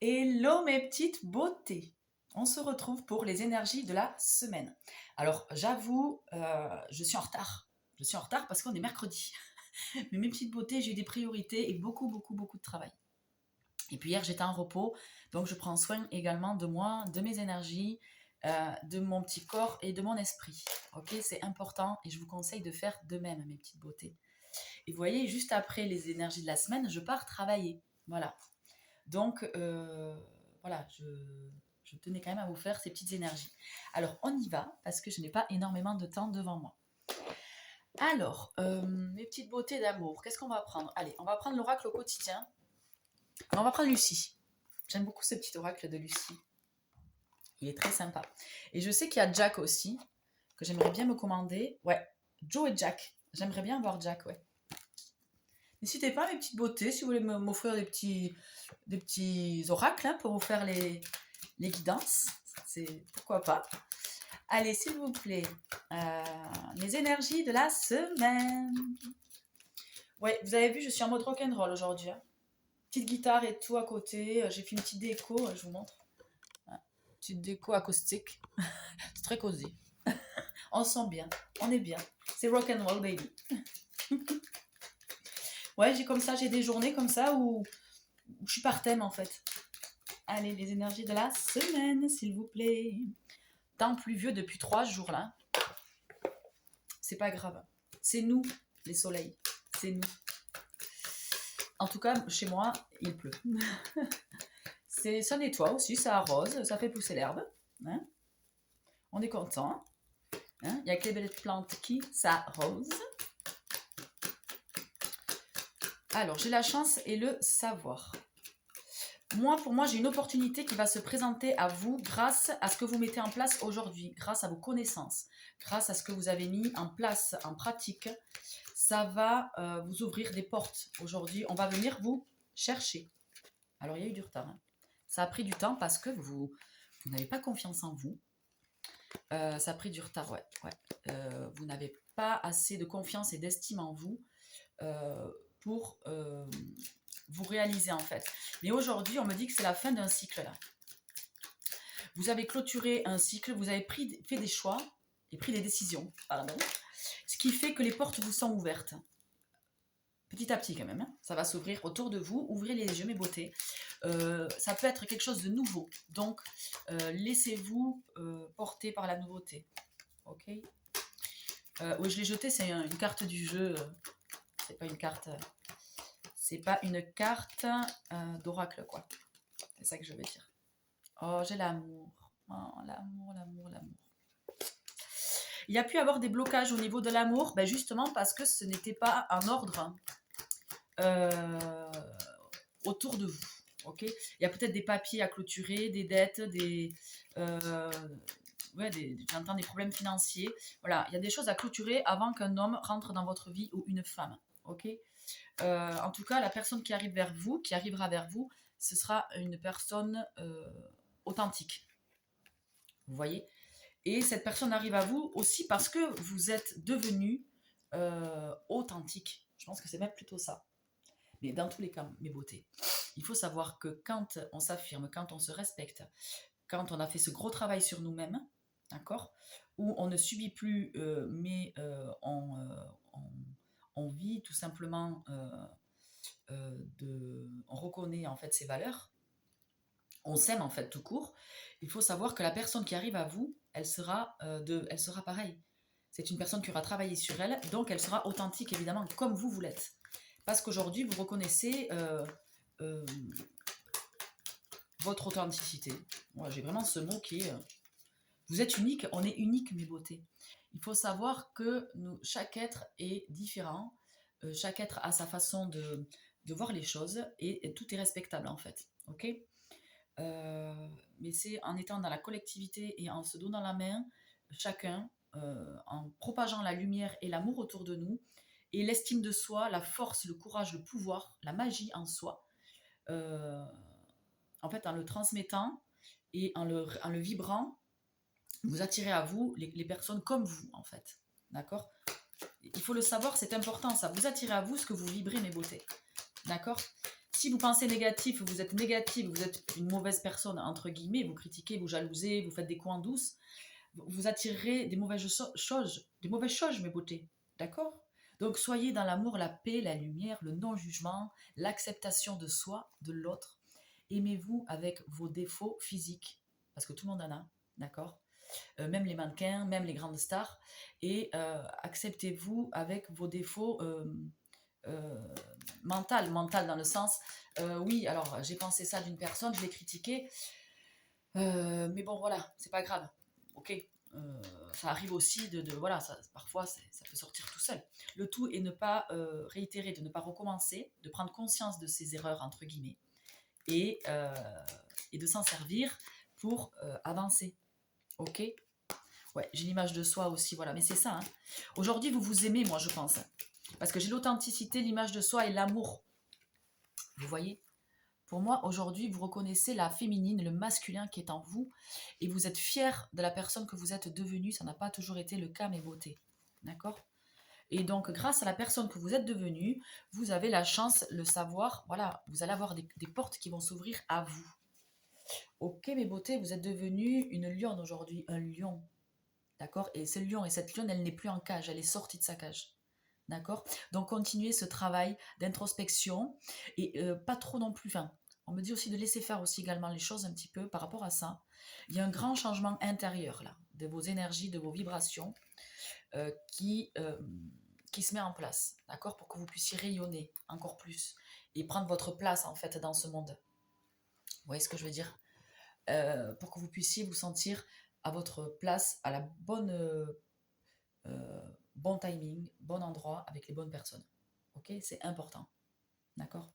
Hello mes petites beautés. On se retrouve pour les énergies de la semaine. Alors j'avoue, je suis en retard. Je suis en retard parce qu'on est mercredi. Mais mes petites beautés, j'ai eu des priorités et beaucoup de travail. Et puis hier, j'étais en repos, donc je prends soin également de moi, de mes énergies, de mon petit corps et de mon esprit. Ok, c'est important et je vous conseille de faire de même, mes petites beautés. Et vous voyez, juste après les énergies de la semaine, je pars travailler. Voilà. Donc, voilà, je tenais quand même à vous faire ces petites énergies. Alors, on y va, parce que je n'ai pas énormément de temps devant moi. Alors, mes petites beautés d'amour, qu'est-ce qu'on va prendre? Allez, on va prendre l'oracle au quotidien. On va prendre Lucie. J'aime beaucoup ce petit oracle de Lucie. Il est très sympa. Et je sais qu'il y a Jack aussi, que j'aimerais bien me commander. Ouais, Joe et Jack. J'aimerais bien avoir Jack, ouais. N'hésitez pas, mes petites beautés, si vous voulez m'offrir des petits oracles hein, pour vous faire les guidances. C'est pourquoi pas. Allez, s'il vous plaît, les énergies de la semaine. Ouais, vous avez vu, je suis en mode rock'n'roll aujourd'hui. Hein. Petite guitare et tout à côté. J'ai fait une petite déco, je vous montre. Petite déco acoustique. C'est très cosy. On se sent bien, on est bien. C'est rock'n'roll, baby. Ouais, j'ai comme ça, j'ai des journées comme ça où je suis par thème en fait. Allez, les énergies de la semaine, s'il vous plaît. Temps pluvieux depuis 3 jours là. C'est pas grave. C'est nous, les soleils. C'est nous. En tout cas, chez moi, il pleut. Ça nettoie aussi, ça arrose, ça fait pousser l'herbe. Hein, on est content. Hein, il y a que les belles plantes qui s'arrosent. Alors, j'ai la chance et le savoir. Pour moi, j'ai une opportunité qui va se présenter à vous grâce à ce que vous mettez en place aujourd'hui, grâce à vos connaissances, grâce à ce que vous avez mis en place, en pratique. Ça va vous ouvrir des portes. Aujourd'hui, on va venir vous chercher. Alors, il y a eu du retard. Hein. Ça a pris du temps parce que vous n'avez pas confiance en vous. Ça a pris du retard, ouais. Vous n'avez pas assez de confiance et d'estime en vous pour vous réaliser en fait. Mais aujourd'hui, on me dit que c'est la fin d'un cycle là. Vous avez clôturé un cycle, vous avez fait des choix et pris des décisions, pardon. Ce qui fait que les portes vous sont ouvertes. Petit à petit quand même, hein. Ça va s'ouvrir autour de vous. Ouvrez les yeux, mes beautés. Ça peut être quelque chose de nouveau. Donc, laissez-vous porter par la nouveauté. Ok. Oui, je l'ai jeté, c'est une carte du jeu. C'est pas une carte. C'est pas une carte d'oracle, quoi. C'est ça que je veux dire. Oh, j'ai l'amour. Oh, l'amour. Il y a pu avoir des blocages au niveau de l'amour, ben justement parce que ce n'était pas en ordre autour de vous. Ok, il y a peut-être des papiers à clôturer, des dettes, j'entends des problèmes financiers. Voilà, il y a des choses à clôturer avant qu'un homme rentre dans votre vie ou une femme. Ok. En tout cas, la personne qui arrivera vers vous, ce sera une personne authentique. Vous voyez. Et cette personne arrive à vous aussi parce que vous êtes devenu authentique. Je pense que c'est même plutôt ça. Mais dans tous les cas, mes beautés, il faut savoir que quand on s'affirme, quand on se respecte, quand on a fait ce gros travail sur nous-mêmes, d'accord, où on ne subit plus, mais on vit tout simplement, on reconnaît en fait ses valeurs, on s'aime en fait tout court. Il faut savoir que la personne qui arrive à vous, elle sera pareille. C'est une personne qui aura travaillé sur elle, donc elle sera authentique évidemment comme vous l'êtes. Parce qu'aujourd'hui, vous reconnaissez euh, votre authenticité. Moi, j'ai vraiment ce mot qui est... vous êtes unique, on est unique, mes beautés. Il faut savoir que chaque être est différent, chaque être a sa façon de voir les choses et tout est respectable en fait. Ok. Mais c'est en étant dans la collectivité et en se donnant la main, chacun, en propageant la lumière et l'amour autour de nous, et l'estime de soi, la force, le courage, le pouvoir, la magie en soi, euh, en fait, en le transmettant et en le vibrant, vous attirez à vous les personnes comme vous, en fait. D'accord. Il faut le savoir, c'est important, ça. Vous attirez à vous ce que vous vibrez, mes beautés. D'accord. Si vous pensez négatif, vous êtes négatif, vous êtes une mauvaise personne, entre guillemets, vous critiquez, vous jalousez, vous faites des coins douces, vous attirerez des mauvaises choses, mes beautés. D'accord? Donc soyez dans l'amour, la paix, la lumière, le non-jugement, l'acceptation de soi, de l'autre. Aimez-vous avec vos défauts physiques, parce que tout le monde en a, d'accord? Même les mannequins, même les grandes stars. Et acceptez-vous avec vos défauts euh, mental dans le sens, oui, alors j'ai pensé ça d'une personne, je l'ai critiqué, mais bon voilà, c'est pas grave, ok. Ça arrive aussi voilà, parfois ça peut sortir tout seul. Le tout est ne pas réitérer, de ne pas recommencer, de prendre conscience de ses erreurs entre guillemets et, euh, et de s'en servir pour avancer, ok. Ouais, j'ai l'image de soi aussi, voilà, mais c'est ça, hein. Aujourd'hui vous vous aimez, moi je pense, parce que j'ai l'authenticité, l'image de soi et l'amour, vous voyez. Pour moi, aujourd'hui, vous reconnaissez la féminine, le masculin qui est en vous, et vous êtes fier de la personne que vous êtes devenue. Ça n'a pas toujours été le cas, mes beautés. D'accord? Et donc, grâce à la personne que vous êtes devenue, vous avez la chance, le savoir, voilà, vous allez avoir des portes qui vont s'ouvrir à vous. Ok, mes beautés, vous êtes devenue une lionne aujourd'hui, un lion. D'accord? Et ce lion et cette lionne, elle n'est plus en cage, elle est sortie de sa cage. D'accord? Donc continuez ce travail d'introspection et pas trop non plus. Enfin, on me dit aussi de laisser faire aussi également les choses un petit peu par rapport à ça. Il y a un grand changement intérieur là, de vos énergies, de vos vibrations euh, qui, euh, qui se met en place, d'accord? Pour que vous puissiez rayonner encore plus et prendre votre place en fait dans ce monde. Vous voyez ce que je veux dire? Pour que vous puissiez vous sentir à votre place, à la bonne bon timing, bon endroit, avec les bonnes personnes. Ok, c'est important. D'accord.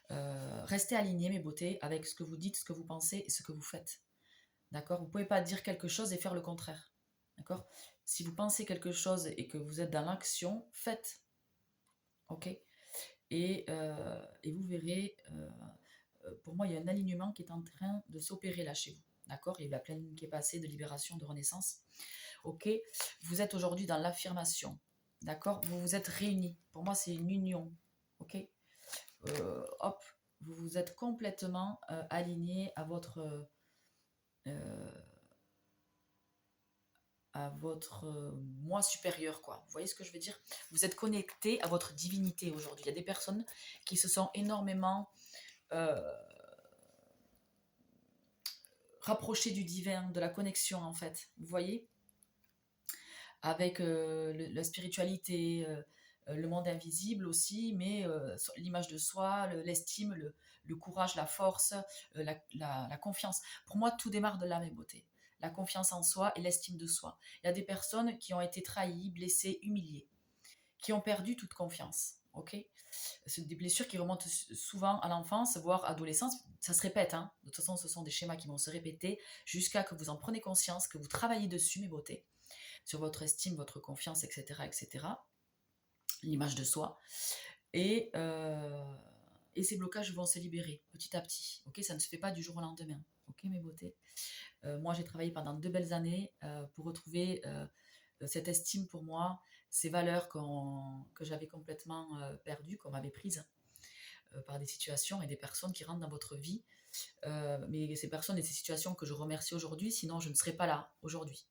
Restez alignés, mes beautés, avec ce que vous dites, ce que vous pensez et ce que vous faites. D'accord. Vous ne pouvez pas dire quelque chose et faire le contraire. D'accord. Si vous pensez quelque chose et que vous êtes dans l'action, faites. Ok. Et vous verrez, pour moi, il y a un alignement qui est en train de s'opérer là chez vous. D'accord. Il y a eu la pleine qui est passée de libération, de renaissance. Ok, vous êtes aujourd'hui dans l'affirmation, d'accord, vous vous êtes réunis, pour moi c'est une union, ok. Hop, vous vous êtes complètement alignés euh, à votre moi supérieur, quoi, vous voyez ce que je veux dire, vous êtes connectés à votre divinité aujourd'hui. Il y a des personnes qui se sont énormément euh, rapprochées du divin, de la connexion en fait, vous voyez, avec la spiritualité, le monde invisible aussi, mais l'image de soi, l'estime, le courage, la force, la confiance. Pour moi, tout démarre de l'âme et beauté. La confiance en soi et l'estime de soi. Il y a des personnes qui ont été trahies, blessées, humiliées, qui ont perdu toute confiance. Ok, c'est des blessures qui remontent souvent à l'enfance, voire adolescence. Ça se répète, hein. De toute façon, ce sont des schémas qui vont se répéter jusqu'à que vous en preniez conscience, que vous travaillez dessus, mes beautés, sur votre estime, votre confiance, etc., etc., l'image de soi. Et, euh, et ces blocages vont se libérer petit à petit. Ok, ça ne se fait pas du jour au lendemain. Ok, mes beautés. Moi, j'ai travaillé pendant 2 belles années pour retrouver cette estime pour moi, ces valeurs que j'avais complètement perdues, qu'on m'avait prises par des situations et des personnes qui rentrent dans votre vie. Mais ces personnes et ces situations que je remercie aujourd'hui, sinon je ne serais pas là aujourd'hui.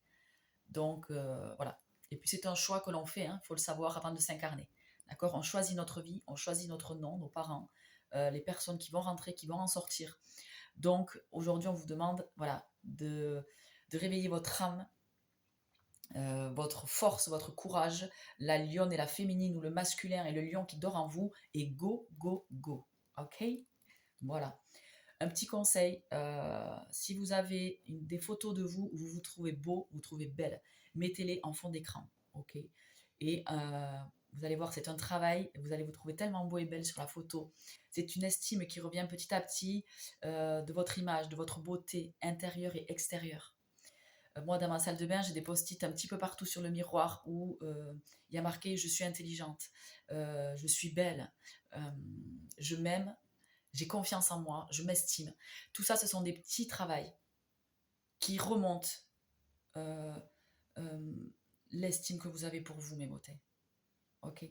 Donc voilà. Et puis c'est un choix que l'on fait, il faut le savoir avant de s'incarner. D'accord. On choisit notre vie, on choisit notre nom, nos parents, les personnes qui vont rentrer, qui vont en sortir. Donc aujourd'hui, on vous demande voilà, de réveiller votre âme, votre force, votre courage, la lionne et la féminine ou le masculin et le lion qui dort en vous, et go, go, go. Ok. Voilà. Un petit conseil, si vous avez des photos de vous où vous vous trouvez beau, vous trouvez belle, mettez-les en fond d'écran, ok. Et vous allez voir, c'est un travail, vous allez vous trouver tellement beau et belle sur la photo. C'est une estime qui revient petit à petit de votre image, de votre beauté intérieure et extérieure. Moi, dans ma salle de bain, j'ai des post-it un petit peu partout sur le miroir où il y a marqué « Je suis intelligente, je suis belle, euh, je m'aime ». J'ai confiance en moi, je m'estime. Tout ça, ce sont des petits travails qui remontent euh, euh, l'estime que vous avez pour vous, mes beautés. Ok.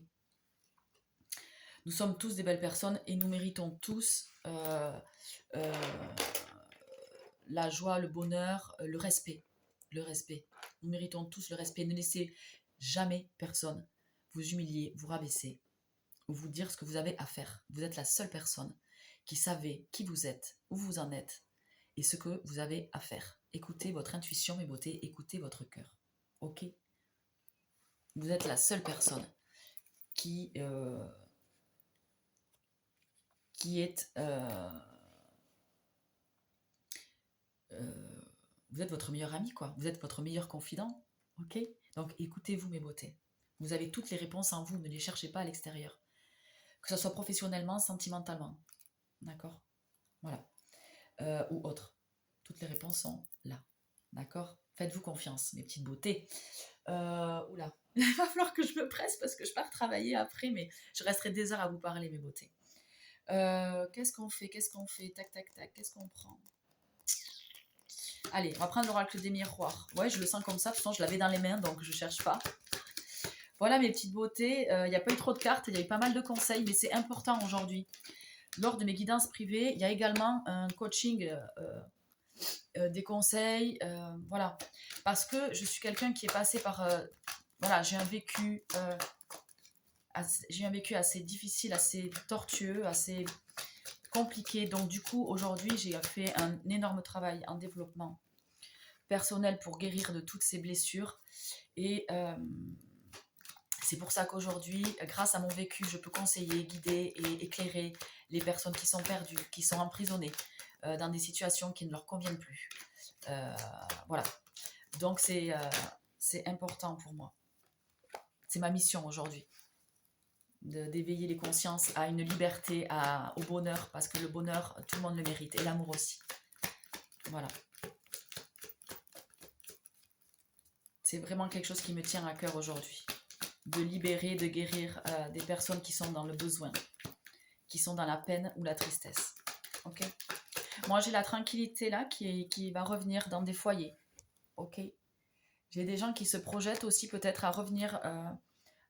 Nous sommes tous des belles personnes et nous méritons tous euh, la joie, le bonheur, le respect. Le respect. Nous méritons tous le respect. Ne laissez jamais personne vous humilier, vous rabaisser ou vous dire ce que vous avez à faire. Vous êtes la seule personne qui savez qui vous êtes, où vous en êtes et ce que vous avez à faire. Écoutez votre intuition, mes beautés, écoutez votre cœur. Ok? Vous êtes la seule personne qui, qui est... vous êtes votre meilleur ami, quoi. Vous êtes votre meilleur confident. Ok? Donc écoutez-vous, mes beautés. Vous avez toutes les réponses en vous, ne les cherchez pas à l'extérieur. Que ce soit professionnellement, sentimentalement. D'accord? Voilà. Ou autre. Toutes les réponses sont là. D'accord? Faites-vous confiance, mes petites beautés. Oula, il va falloir que je me presse parce que je pars travailler après, mais je resterai des heures à vous parler, mes beautés. Qu'est-ce qu'on fait? Qu'est-ce qu'on fait? Tac, tac, tac. Qu'est-ce qu'on prend? Allez, on va prendre l'oracle des miroirs. Ouais, je le sens comme ça. De toute façon, je l'avais dans les mains, donc je cherche pas. Voilà, mes petites beautés. Il n'y a pas eu trop de cartes, il y a eu pas mal de conseils, mais c'est important aujourd'hui. Lors de mes guidances privées, il y a également un coaching, des conseils, voilà. Parce que je suis quelqu'un qui est passé par... voilà, j'ai un vécu assez difficile, assez tortueux, assez compliqué. Donc du coup, aujourd'hui, j'ai fait un énorme travail en développement personnel pour guérir de toutes ces blessures. Et c'est pour ça qu'aujourd'hui, grâce à mon vécu, je peux conseiller, guider et éclairer les personnes qui sont perdues, qui sont emprisonnées dans des situations qui ne leur conviennent plus. Voilà. Donc c'est important pour moi. C'est ma mission aujourd'hui. D'éveiller les consciences à une liberté, au bonheur, parce que le bonheur, tout le monde le mérite, et l'amour aussi. Voilà. C'est vraiment quelque chose qui me tient à cœur aujourd'hui. De libérer, de guérir des personnes qui sont dans le besoin, qui sont dans la peine ou la tristesse. Ok? Moi, j'ai la tranquillité là qui va revenir dans des foyers. Ok? J'ai des gens qui se projettent aussi peut-être à revenir,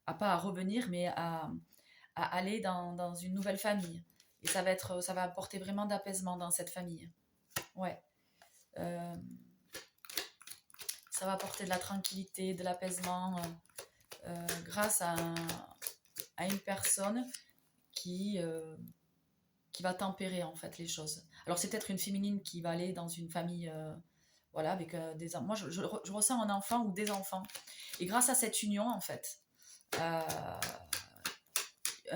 pas à revenir, mais à aller dans une nouvelle famille. Et ça va apporter vraiment d'apaisement dans cette famille. Ouais. Ça va apporter de la tranquillité, de l'apaisement, grâce à une personne qui va tempérer en fait les choses. Alors c'est peut-être une féminine qui va aller dans une famille, voilà, avec des enfants. Moi, je ressens un enfant ou des enfants. Et grâce à cette union, en fait, un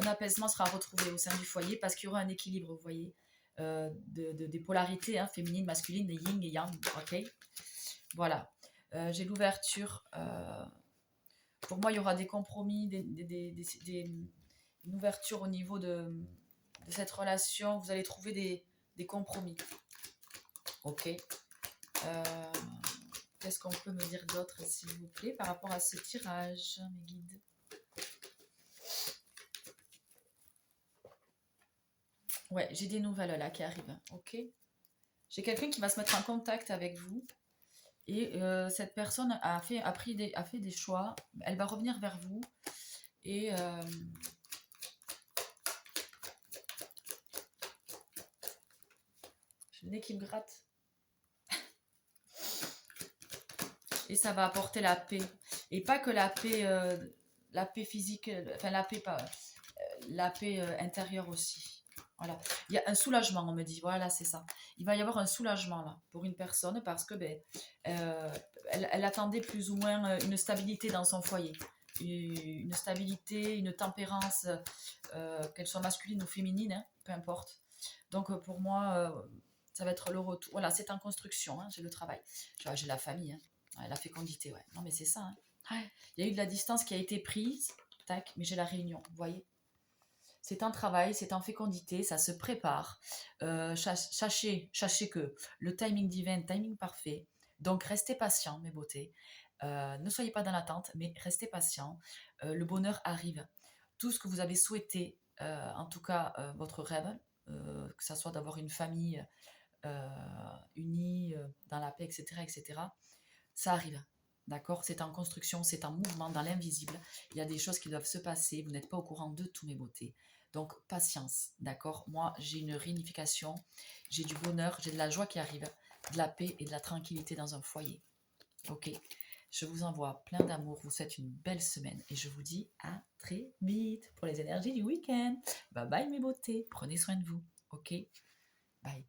apaisement sera retrouvé au sein du foyer parce qu'il y aura un équilibre, vous voyez, des polarités, hein, féminine, masculine, yin et yang, ok? Voilà. J'ai l'ouverture. Pour moi, il y aura des compromis, une ouverture au niveau de cette relation. Vous allez trouver des compromis. Ok. Qu'est-ce qu'on peut me dire d'autre, s'il vous plaît, par rapport à ce tirage, mes guides? Ouais, j'ai des nouvelles là qui arrivent. Ok. J'ai quelqu'un qui va se mettre en contact avec vous. Et cette personne a fait des choix. Elle va revenir vers vous. Et j'ai le nez qui me gratte. Et ça va apporter la paix. Et pas que la paix physique, enfin la paix intérieure aussi. Voilà. Il y a un soulagement, on me dit. Voilà, c'est ça. Il va y avoir un soulagement là pour une personne parce que elle attendait plus ou moins une stabilité dans son foyer. Une stabilité, une tempérance, qu'elle soit masculine ou féminine, hein, peu importe. Donc pour moi, ça va être le retour. Voilà, c'est en construction, hein, j'ai le travail. J'ai la famille, hein. Ouais, la fécondité, ouais. Non mais c'est ça. Hein. Ouais. Il y a eu de la distance qui a été prise, tac, mais j'ai la réunion, vous voyez. C'est un travail, c'est en fécondité, ça se prépare. Sachez que le timing divin, timing parfait. Donc restez patient, mes beautés. Ne soyez pas dans l'attente, mais restez patient. Le bonheur arrive. Tout ce que vous avez souhaité, en tout cas votre rêve, que ce soit d'avoir une famille unie, dans la paix, etc., ça arrive. D'accord? C'est en construction, c'est en mouvement, dans l'invisible. Il y a des choses qui doivent se passer. Vous n'êtes pas au courant de tous mes beautés. Donc, patience, d'accord? Moi, j'ai une réunification, j'ai du bonheur, j'ai de la joie qui arrive, de la paix et de la tranquillité dans un foyer. Ok? Je vous envoie plein d'amour, vous souhaite une belle semaine et je vous dis à très vite pour les énergies du week-end. Bye bye mes beautés, prenez soin de vous. Ok? Bye.